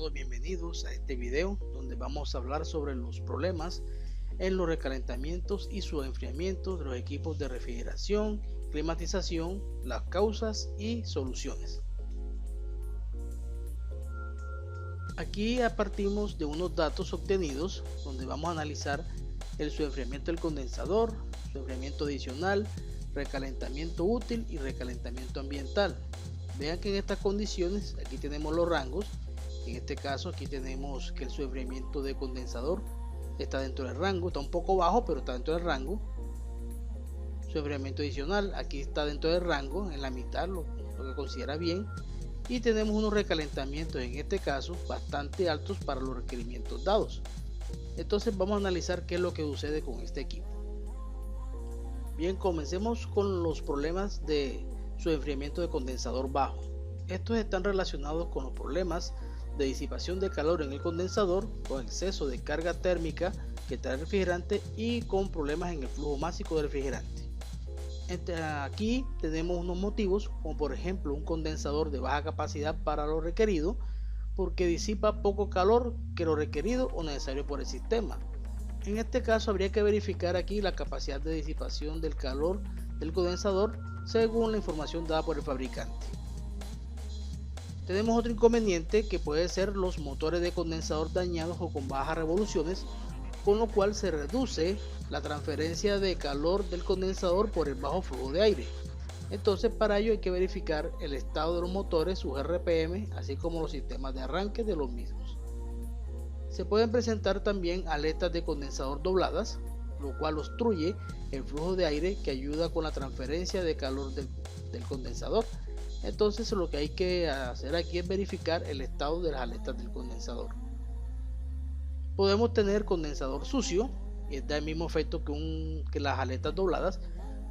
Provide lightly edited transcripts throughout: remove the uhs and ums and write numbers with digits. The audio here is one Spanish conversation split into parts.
todos bienvenidos a este video donde vamos a hablar sobre los problemas en los recalentamientos y su enfriamiento de los equipos de refrigeración, climatización, las causas y soluciones. Aquí partimos de unos datos obtenidos donde vamos a analizar el enfriamiento del condensador, su enfriamiento adicional, recalentamiento útil y recalentamiento ambiental. Vean que en estas condiciones aquí tenemos los rangos. En este caso aquí tenemos que el enfriamiento de condensador está dentro del rango, está un poco bajo pero está dentro del rango. Su enfriamiento adicional aquí está dentro del rango, en la mitad, lo que considera bien. Y tenemos unos recalentamientos en este caso bastante altos para los requerimientos dados. Entonces vamos a analizar qué es lo que sucede con este equipo. Bien, comencemos con los problemas de su enfriamiento de condensador bajo. Estos están relacionados con los problemas de disipación de calor en el condensador, con exceso de carga térmica que trae el refrigerante y con problemas en el flujo másico del refrigerante. Aquí tenemos unos motivos, como por ejemplo un condensador de baja capacidad para lo requerido, porque disipa poco calor que lo requerido o necesario por el sistema. En este caso habría que verificar aquí la capacidad de disipación del calor del condensador según la información dada por el fabricante. Tenemos otro inconveniente que puede ser los motores de condensador dañados o con bajas revoluciones, con lo cual se reduce la transferencia de calor del condensador por el bajo flujo de aire. Entonces para ello hay que verificar el estado de los motores, sus RPM, así como los sistemas de arranque de los mismos. Se pueden presentar también aletas de condensador dobladas, lo cual obstruye el flujo de aire que ayuda con la transferencia de calor del condensador. Entonces lo que hay que hacer aquí es verificar el estado de las aletas del condensador. Podemos tener condensador sucio, y da el mismo efecto que las aletas dobladas,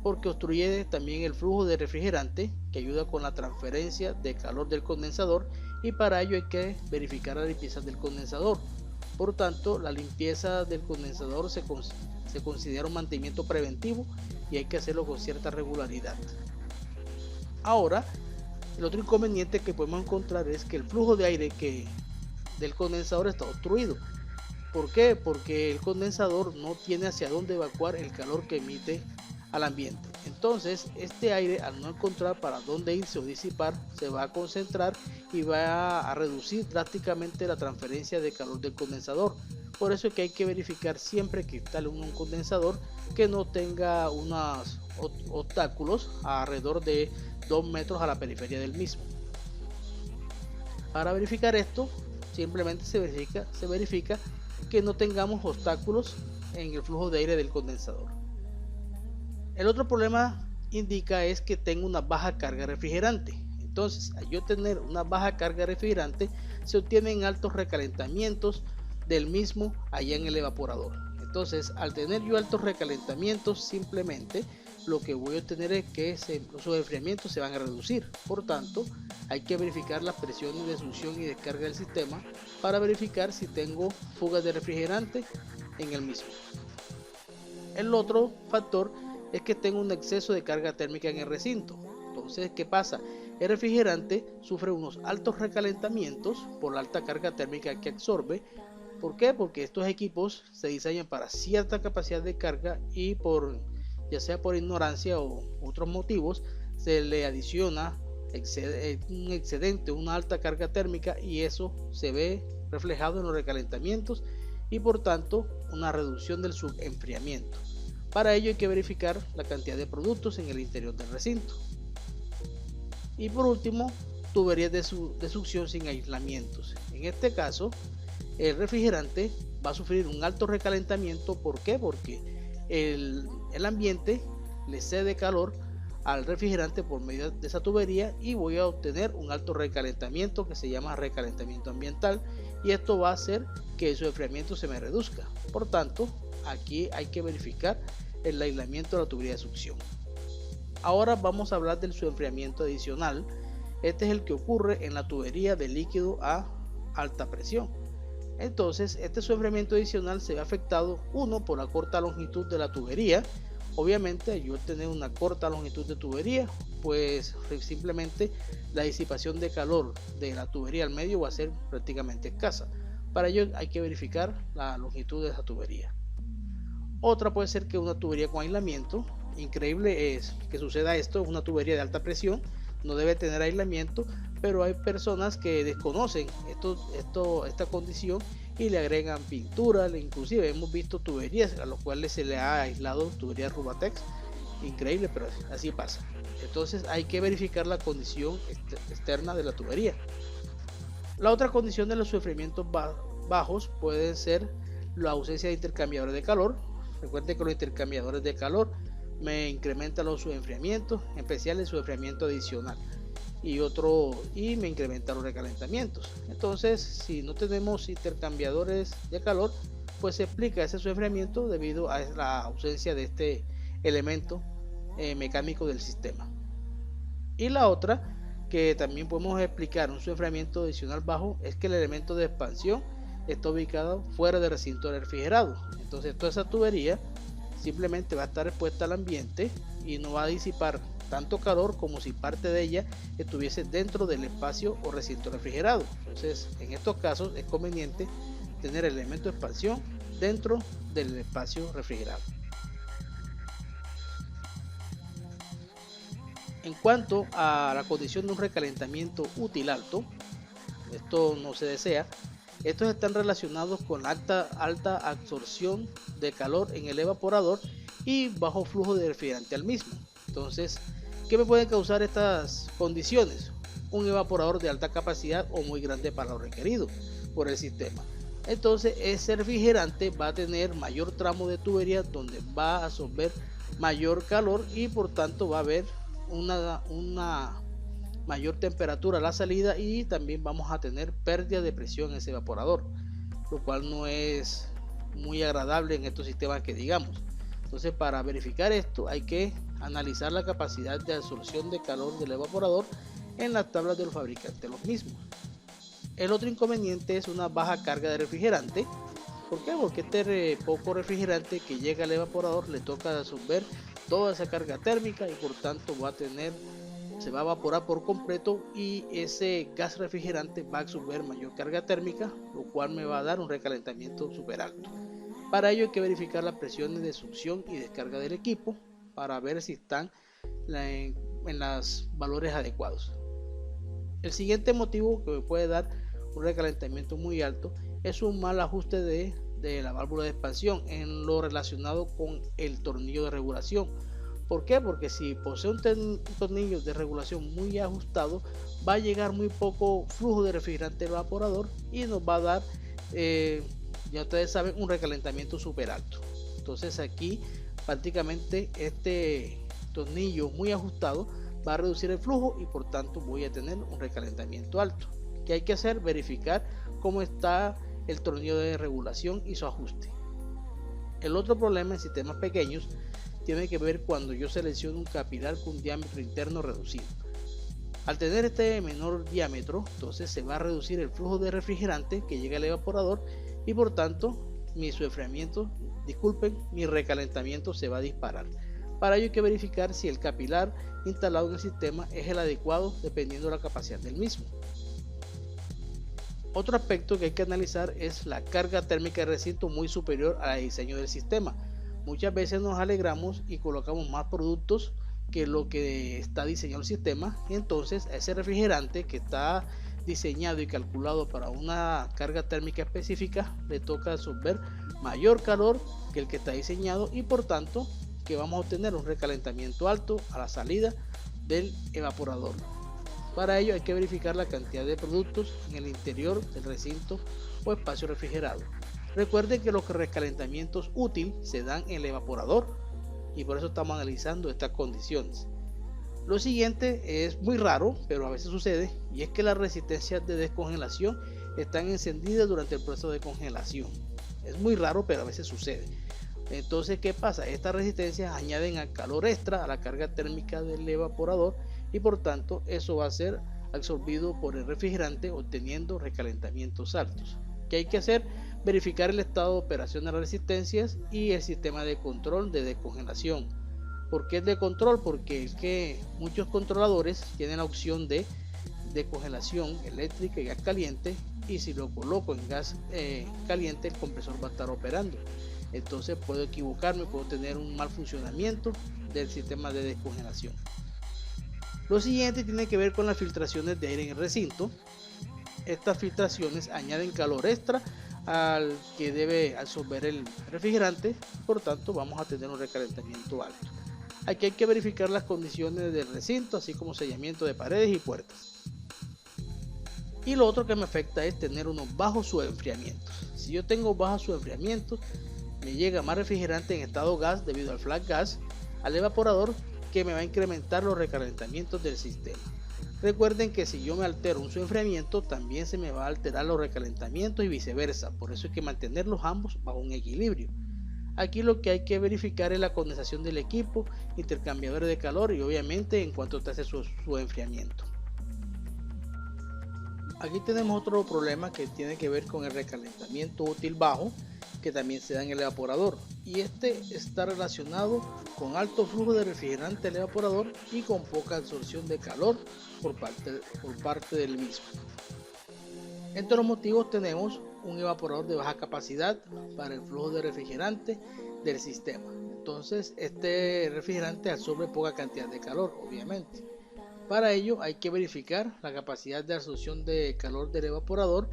porque obstruye también el flujo de refrigerante que ayuda con la transferencia de calor del condensador, y para ello hay que verificar la limpieza del condensador. Por tanto, la limpieza del condensador se considera un mantenimiento preventivo y hay que hacerlo con cierta regularidad. Ahora, el otro inconveniente que podemos encontrar es que el flujo de aire del condensador está obstruido. ¿Por qué? Porque el condensador no tiene hacia dónde evacuar el calor que emite al ambiente. Entonces este aire, al no encontrar para dónde irse o disipar, se va a concentrar y va a reducir drásticamente la transferencia de calor del condensador. Por eso es que hay que verificar siempre que instale un condensador que no tenga unos obstáculos alrededor de 2 metros a la periferia del mismo. Para verificar esto, simplemente se verifica que no tengamos obstáculos en el flujo de aire del condensador. El otro problema indica es que tengo una baja carga refrigerante. Entonces, al yo tener una baja carga refrigerante, se obtienen altos recalentamientos del mismo allá en el evaporador. Entonces, al tener yo altos recalentamientos, simplemente lo que voy a obtener es que los enfriamientos se van a reducir. Por tanto, hay que verificar las presiones de succión y descarga del sistema para verificar si tengo fugas de refrigerante en el mismo. El otro factor es que tengo un exceso de carga térmica en el recinto. Entonces, ¿qué pasa? El refrigerante sufre unos altos recalentamientos por la alta carga térmica que absorbe. ¿Por qué? Porque estos equipos se diseñan para cierta capacidad de carga y ya sea por ignorancia o otros motivos, se le adiciona un excedente, una alta carga térmica, y eso se ve reflejado en los recalentamientos y por tanto una reducción del subenfriamiento. Para ello hay que verificar la cantidad de productos en el interior del recinto. Y por último, tuberías de succión sin aislamientos. En este caso, el refrigerante va a sufrir un alto recalentamiento. ¿Por qué? Porque el ambiente le cede calor al refrigerante por medio de esa tubería y voy a obtener un alto recalentamiento que se llama recalentamiento ambiental, y esto va a hacer que su enfriamiento se me reduzca. Por tanto, aquí hay que verificar el aislamiento de la tubería de succión. Ahora vamos a hablar del enfriamiento adicional. Este es el que ocurre en la tubería de líquido a alta presión. Entonces este enfriamiento adicional se ve afectado, uno, por la corta longitud de la tubería, Obviamente yo tener una corta longitud de tubería, pues simplemente la disipación de calor de la tubería al medio va a ser prácticamente escasa. Para ello hay que verificar la longitud de esa tubería. Otra puede ser que una tubería con aislamiento. Increíble es que suceda esto, una tubería de alta presión no debe tener aislamiento, pero hay personas que desconocen esta condición y le agregan pintura. Inclusive hemos visto tuberías a las cuales se le ha aislado tuberías Rubatex. Increíble, pero así pasa. Entonces hay que verificar la condición externa de la tubería. La otra condición de los sufrimientos bajos puede ser la ausencia de intercambiadores de calor. Recuerden que los intercambiadores de calor me incrementan los enfriamientos, en especial el enfriamiento adicional, y me incrementan los recalentamientos. Entonces, si no tenemos intercambiadores de calor, pues se explica ese enfriamiento debido a la ausencia de este elemento mecánico del sistema. Y la otra que también podemos explicar un enfriamiento adicional bajo es que el elemento de expansión está ubicado fuera del recinto refrigerado. Entonces toda esa tubería simplemente va a estar expuesta al ambiente y no va a disipar tanto calor como si parte de ella estuviese dentro del espacio o recinto refrigerado. Entonces en estos casos es conveniente tener el elemento de expansión dentro del espacio refrigerado. En cuanto a la condición de un recalentamiento útil alto, esto no se desea. Estos están relacionados con alta absorción de calor en el evaporador y bajo flujo de refrigerante al mismo. Entonces, ¿qué me pueden causar estas condiciones? Un evaporador de alta capacidad o muy grande para lo requerido por el sistema. Entonces, ese refrigerante va a tener mayor tramo de tubería donde va a absorber mayor calor y por tanto va a haber una mayor temperatura a la salida y también vamos a tener pérdida de presión en ese evaporador, lo cual no es muy agradable en estos sistemas que digamos. Entonces, para verificar esto hay que analizar la capacidad de absorción de calor del evaporador en las tablas de los fabricantes de los mismos. El otro inconveniente es una baja carga de refrigerante. ¿Por qué? Porque este poco refrigerante que llega al evaporador le toca absorber toda esa carga térmica y por tanto se va a evaporar por completo y ese gas refrigerante va a absorber mayor carga térmica, lo cual me va a dar un recalentamiento súper alto. Para ello hay que verificar las presiones de succión y descarga del equipo para ver si están en los valores adecuados. El siguiente motivo que me puede dar un recalentamiento muy alto es un mal ajuste de la válvula de expansión en lo relacionado con el tornillo de regulación. ¿Por qué? Porque si posee un tornillo de regulación muy ajustado, va a llegar muy poco flujo de refrigerante al evaporador y nos va a dar, ya ustedes saben, un recalentamiento súper alto. Entonces aquí prácticamente este tornillo muy ajustado va a reducir el flujo y por tanto voy a tener un recalentamiento alto. ¿Qué hay que hacer? Verificar cómo está el tornillo de regulación y su ajuste. El otro problema en sistemas pequeños tiene que ver cuando yo selecciono un capilar con diámetro interno reducido. Al tener este menor diámetro, entonces se va a reducir el flujo de refrigerante que llega al evaporador y por tanto mi recalentamiento se va a disparar. Para ello hay que verificar si el capilar instalado en el sistema es el adecuado dependiendo de la capacidad del mismo. Otro aspecto que hay que analizar es la carga térmica del recinto muy superior al diseño del sistema. Muchas veces nos alegramos y colocamos más productos que lo que está diseñado el sistema y entonces a ese refrigerante que está diseñado y calculado para una carga térmica específica le toca absorber mayor calor que el que está diseñado y por tanto que vamos a obtener un recalentamiento alto a la salida del evaporador. Para ello hay que verificar la cantidad de productos en el interior del recinto o espacio refrigerado. Recuerden que los recalentamientos útiles se dan en el evaporador y por eso estamos analizando estas condiciones. Lo siguiente es muy raro, pero a veces sucede, y es que las resistencias de descongelación están encendidas durante el proceso de congelación. Es muy raro, pero a veces sucede. Entonces, ¿qué pasa? Estas resistencias añaden al calor extra a la carga térmica del evaporador y por tanto eso va a ser absorbido por el refrigerante obteniendo recalentamientos altos. ¿Qué hay que hacer? Verificar el estado de operación de las resistencias y el sistema de control de descongelación. ¿Por qué es de control? Porque es que muchos controladores tienen la opción de congelación eléctrica y gas caliente, y si lo coloco en gas caliente el compresor va a estar operando. Entonces puedo equivocarme, puedo tener un mal funcionamiento del sistema de descongelación. Lo siguiente tiene que ver con las filtraciones de aire en el recinto. Estas filtraciones añaden calor extra al que debe absorber el refrigerante, por tanto vamos a tener un recalentamiento alto. Aquí hay que verificar las condiciones del recinto, así como sellamiento de paredes y puertas. Y lo otro que me afecta es tener unos bajos subenfriamientos. Si yo tengo bajos subenfriamientos, me llega más refrigerante en estado gas debido al flat gas al evaporador, que me va a incrementar los recalentamientos del sistema. Recuerden que si yo me altero un subenfriamiento, también se me va a alterar los recalentamientos y viceversa. Por eso hay que mantenerlos ambos bajo un equilibrio. Aquí lo que hay que verificar es la condensación del equipo, intercambiadores de calor y obviamente en cuanto te hace su enfriamiento. Aquí tenemos otro problema que tiene que ver con el recalentamiento útil bajo, que también se da en el evaporador, y este está relacionado con alto flujo de refrigerante al evaporador y con poca absorción de calor por parte del mismo. Entre los motivos tenemos un evaporador de baja capacidad para el flujo de refrigerante del sistema. Entonces este refrigerante absorbe poca cantidad de calor, obviamente. Para ello hay que verificar la capacidad de absorción de calor del evaporador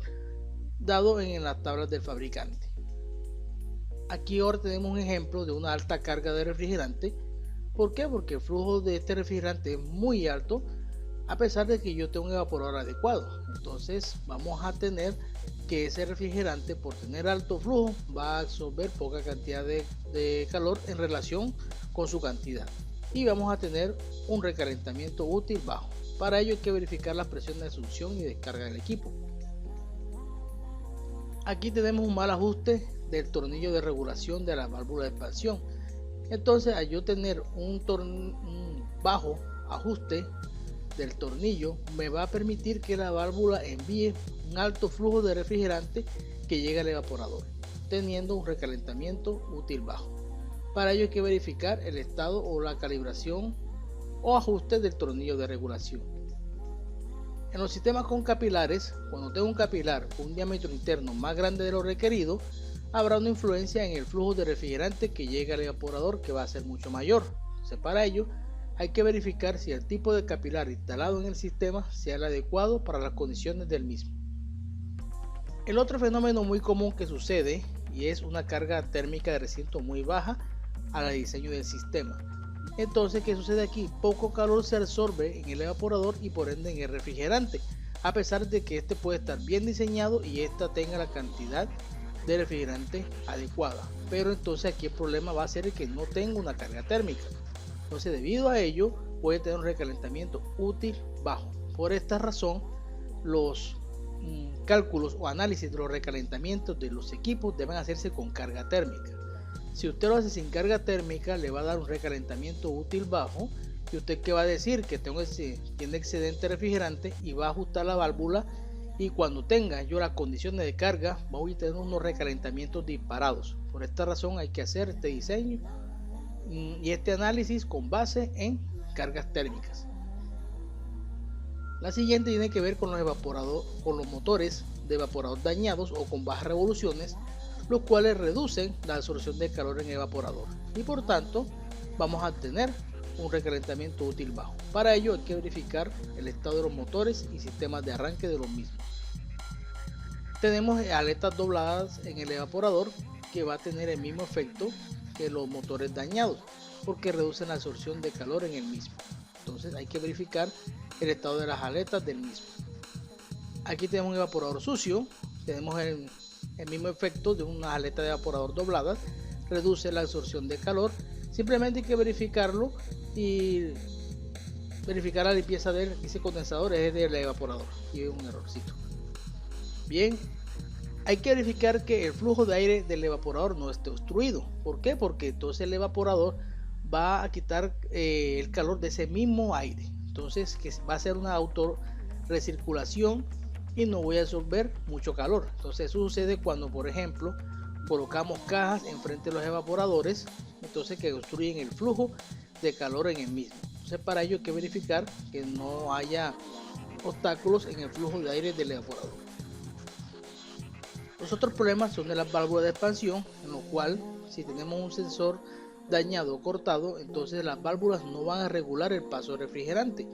dado en las tablas del fabricante. Aquí ahora tenemos un ejemplo de una alta carga de refrigerante. ¿Por qué? Porque el flujo de este refrigerante es muy alto a pesar de que yo tengo un evaporador adecuado. Entonces vamos a tener que ese refrigerante, por tener alto flujo, va a absorber poca cantidad de calor en relación con su cantidad, y vamos a tener un recalentamiento útil bajo. Para ello hay que verificar las presiones de succión y descarga del equipo. Aquí tenemos un mal ajuste del tornillo de regulación de la válvula de expansión. Entonces, al yo tener un bajo ajuste del tornillo, me va a permitir que la válvula envíe un alto flujo de refrigerante que llegue al evaporador, teniendo un recalentamiento útil bajo. Para ello hay que verificar el estado o la calibración o ajuste del tornillo de regulación. En los sistemas con capilares, cuando tengo un capilar con un diámetro interno más grande de lo requerido, habrá una influencia en el flujo de refrigerante que llega al evaporador, que va a ser mucho mayor. Entonces, para ello hay que verificar si el tipo de capilar instalado en el sistema sea el adecuado para las condiciones del mismo. El otro fenómeno muy común que sucede, y es una carga térmica de recinto muy baja al diseño del sistema. Entonces, ¿qué sucede aquí? Poco calor se absorbe en el evaporador y por ende en el refrigerante, a pesar de que este puede estar bien diseñado y esta tenga la cantidad de refrigerante adecuada. Pero entonces aquí el problema va a ser el que no tenga una carga térmica. Entonces, debido a ello, puede tener un recalentamiento útil bajo. Por esta razón, los cálculos o análisis de los recalentamientos de los equipos deben hacerse con carga térmica. Si usted lo hace sin carga térmica, le va a dar un recalentamiento útil bajo, y usted ¿qué va a decir? Que tiene excedente refrigerante, y va a ajustar la válvula, y cuando tenga yo las condiciones de carga, voy a tener unos recalentamientos disparados. Por esta razón hay que hacer este diseño y este análisis con base en cargas térmicas. La siguiente tiene que ver con los motores de evaporador dañados o con bajas revoluciones, los cuales reducen la absorción de calor en el evaporador y por tanto vamos a tener un recalentamiento útil bajo. Para ello hay que verificar el estado de los motores y sistemas de arranque de los mismos. Tenemos aletas dobladas en el evaporador, que va a tener el mismo efecto que los motores dañados, porque reducen la absorción de calor en el mismo. Entonces hay que verificar el estado de las aletas del mismo. Aquí tenemos un evaporador sucio, tenemos el mismo efecto de una aleta de evaporador doblada, reduce la absorción de calor. Simplemente hay que verificarlo y verificar la limpieza de ese condensador, es del evaporador, y es un errorcito. Bien, hay que verificar que el flujo de aire del evaporador no esté obstruido. ¿Por qué? Porque entonces el evaporador va a quitar el calor de ese mismo aire. Entonces que va a ser una autorrecirculación y no voy a absorber mucho calor. Entonces eso sucede cuando, por ejemplo, colocamos cajas enfrente de los evaporadores, entonces que obstruyen el flujo de calor en el mismo. Entonces para ello hay que verificar que no haya obstáculos en el flujo de aire del evaporador. Los otros problemas son de las válvulas de expansión, en lo cual si tenemos un sensor dañado o cortado, entonces las válvulas no van a regular el paso del refrigerante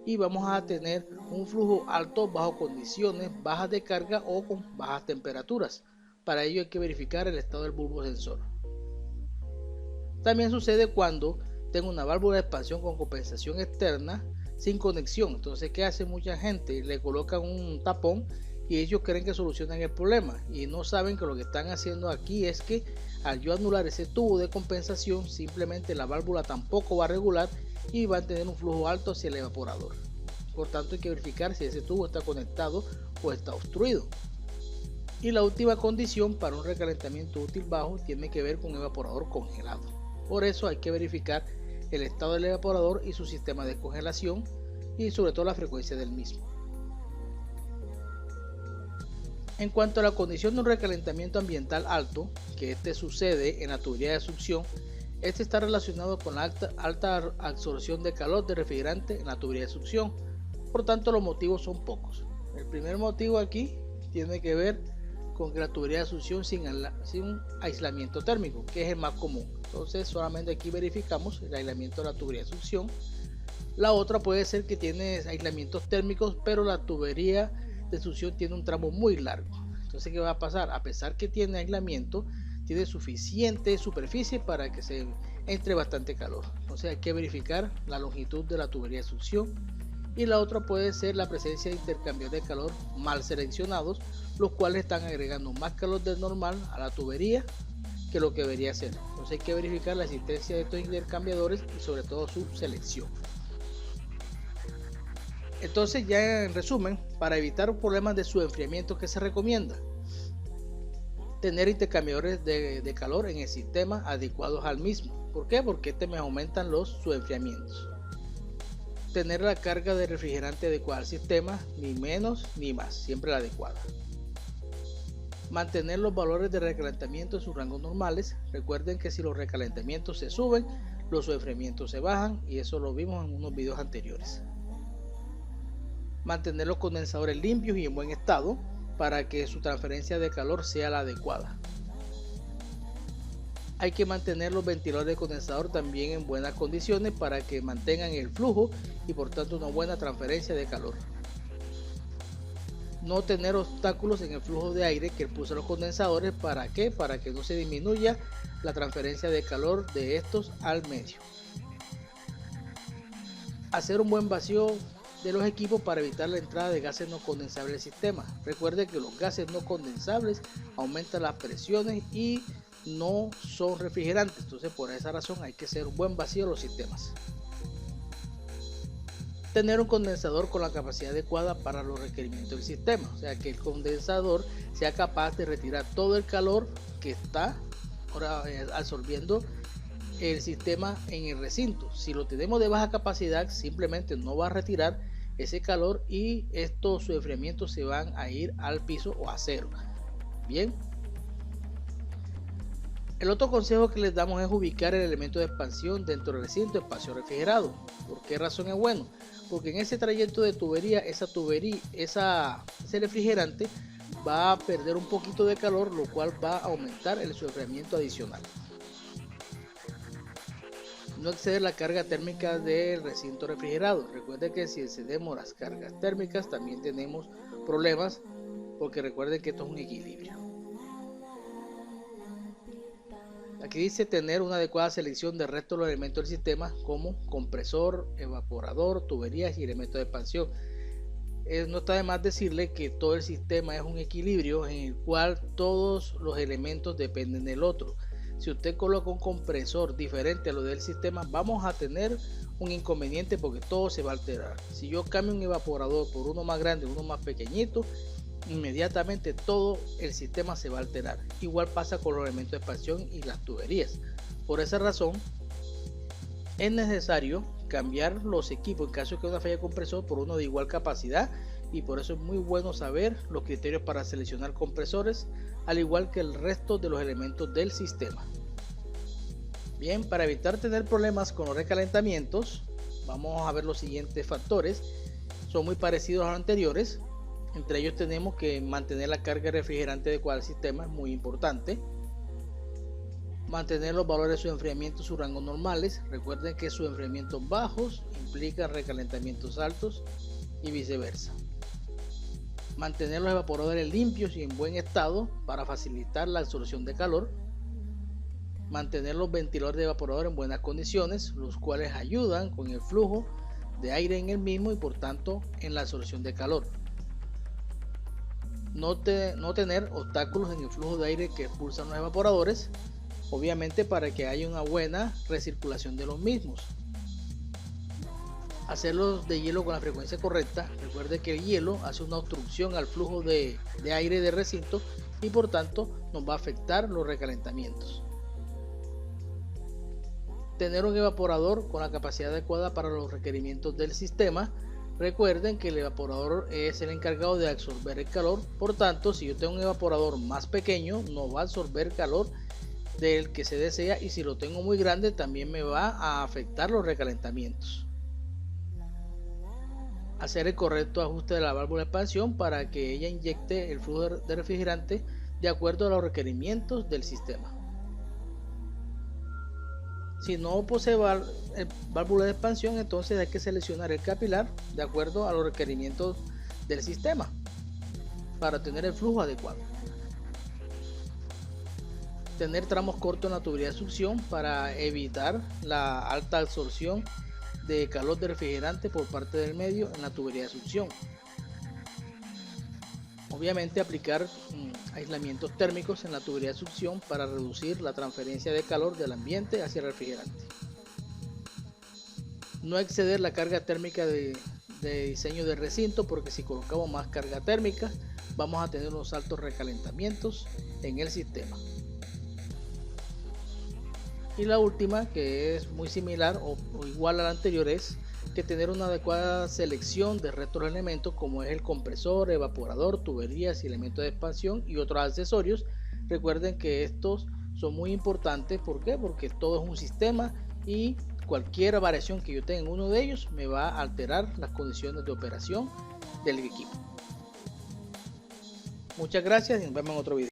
y vamos a tener un flujo alto bajo condiciones bajas de carga o con bajas temperaturas. Para ello hay que verificar el estado del bulbo sensor. También sucede cuando tengo una válvula de expansión con compensación externa sin conexión. Entonces, ¿qué hace mucha gente? Le colocan un tapón y ellos creen que solucionan el problema y no saben que lo que están haciendo aquí es que al yo anular ese tubo de compensación, simplemente la válvula tampoco va a regular y va a tener un flujo alto hacia el evaporador. Por tanto, hay que verificar si ese tubo está conectado o está obstruido. Y la última condición para un recalentamiento útil bajo tiene que ver con un evaporador congelado. Por eso hay que verificar el estado del evaporador y su sistema de congelación y sobre todo la frecuencia del mismo. En cuanto a la condición de un recalentamiento ambiental alto, que este sucede en la tubería de succión, este está relacionado con la alta absorción de calor de refrigerante en la tubería de succión. Por tanto, los motivos son pocos. El primer motivo aquí tiene que ver con que la tubería de succión sin aislamiento térmico, que es el más común. Entonces solamente aquí verificamos el aislamiento de la tubería de succión. La otra puede ser que tiene aislamientos térmicos, pero la tubería de succión tiene un tramo muy largo. Entonces, ¿qué va a pasar? A pesar que tiene aislamiento, tiene suficiente superficie para que se entre bastante calor. Entonces hay que verificar la longitud de la tubería de succión. Y la otra puede ser la presencia de intercambios de calor mal seleccionados, los cuales están agregando más calor del normal a la tubería que lo que debería ser. Entonces hay que verificar la existencia de estos intercambiadores y sobre todo su selección. Entonces, ya en resumen, para evitar problemas de subenfriamiento, ¿qué se recomienda? Tener intercambiadores de calor en el sistema adecuados al mismo. ¿Por qué? Porque me aumentan los subenfriamientos. Tener la carga de refrigerante adecuada al sistema, ni menos ni más, siempre la adecuada. Mantener los valores de recalentamiento en sus rangos normales. Recuerden que si los recalentamientos se suben, los subenfriamientos se bajan, y eso lo vimos en unos videos anteriores. Mantener los condensadores limpios y en buen estado para que su transferencia de calor sea la adecuada. Hay que mantener los ventiladores de condensador también en buenas condiciones para que mantengan el flujo y por tanto una buena transferencia de calor. No tener obstáculos en el flujo de aire que impulsa los condensadores. ¿Para qué? Para que no se disminuya la transferencia de calor de estos al medio. Hacer un buen vacío de los equipos para evitar la entrada de gases no condensables al sistema. Recuerde que los gases no condensables aumentan las presiones y no son refrigerantes. Entonces, por esa razón hay que hacer un buen vacío de los sistemas. Tener un condensador con la capacidad adecuada para los requerimientos del sistema, o sea que el condensador sea capaz de retirar todo el calor que está ahora absorbiendo el sistema en el recinto. Si lo tenemos de baja capacidad, simplemente no va a retirar ese calor y estos enfriamientos se van a ir al piso o a cero. Bien, el otro consejo que les damos es ubicar el elemento de expansión dentro del recinto de espacio refrigerado. ¿Por qué razón es bueno? Porque en ese trayecto de tubería, ese refrigerante va a perder un poquito de calor, lo cual va a aumentar el enfriamiento adicional. No exceder la carga térmica del recinto refrigerado. Recuerden que si excedemos las cargas térmicas también tenemos problemas, porque recuerden que esto es un equilibrio. Aquí dice tener una adecuada selección del resto de los elementos del sistema, como compresor, evaporador, tuberías y elementos de expansión. No está de más decirle que todo el sistema es un equilibrio en el cual todos los elementos dependen del otro. Si usted coloca un compresor diferente a lo del sistema, vamos a tener un inconveniente porque todo se va a alterar. Si yo cambio un evaporador por uno más grande, uno más pequeñito, inmediatamente todo el sistema se va a alterar. Igual pasa con los elementos de expansión y las tuberías. Por esa razón es necesario cambiar los equipos en caso de que una falla de compresor por uno de igual capacidad, y por eso es muy bueno saber los criterios para seleccionar compresores, al igual que el resto de los elementos del sistema. Bien, para evitar tener problemas con los recalentamientos, vamos a ver los siguientes factores. Son muy parecidos a los anteriores. Entre ellos tenemos que mantener la carga de refrigerante adecuada al sistema, es muy importante. Mantener los valores de su enfriamiento en sus rangos normales. Recuerden que sus enfriamientos bajos implican recalentamientos altos y viceversa. Mantener los evaporadores limpios y en buen estado para facilitar la absorción de calor. Mantener los ventiladores de evaporador en buenas condiciones, los cuales ayudan con el flujo de aire en el mismo y por tanto en la absorción de calor. No tener obstáculos en el flujo de aire que expulsan los evaporadores, obviamente para que haya una buena recirculación de los mismos. Hacerlos de hielo con la frecuencia correcta. Recuerde que el hielo hace una obstrucción al flujo de aire del recinto y por tanto nos va a afectar los recalentamientos. Tener un evaporador con la capacidad adecuada para los requerimientos del sistema. Recuerden que el evaporador es el encargado de absorber el calor, por tanto si yo tengo un evaporador más pequeño no va a absorber calor del que se desea, y si lo tengo muy grande también me va a afectar los recalentamientos. Hacer el correcto ajuste de la válvula de expansión para que ella inyecte el flujo de refrigerante de acuerdo a los requerimientos del sistema. Si no posee válvula de expansión, entonces hay que seleccionar el capilar de acuerdo a los requerimientos del sistema para tener el flujo adecuado. Tener tramos cortos en la tubería de succión para evitar la alta absorción de calor de refrigerante por parte del medio en la tubería de succión. Obviamente aplicar aislamientos térmicos en la tubería de succión para reducir la transferencia de calor del ambiente hacia el refrigerante. No exceder la carga térmica de diseño del recinto, porque si colocamos más carga térmica vamos a tener unos altos recalentamientos en el sistema. Y la última, que es muy similar o igual a la anterior, es que tener una adecuada selección de restos de elementos como es el compresor, evaporador, tuberías y elementos de expansión y otros accesorios. Recuerden que estos son muy importantes. ¿Por qué? Porque todo es un sistema y cualquier variación que yo tenga en uno de ellos me va a alterar las condiciones de operación del equipo. Muchas gracias y nos vemos en otro video.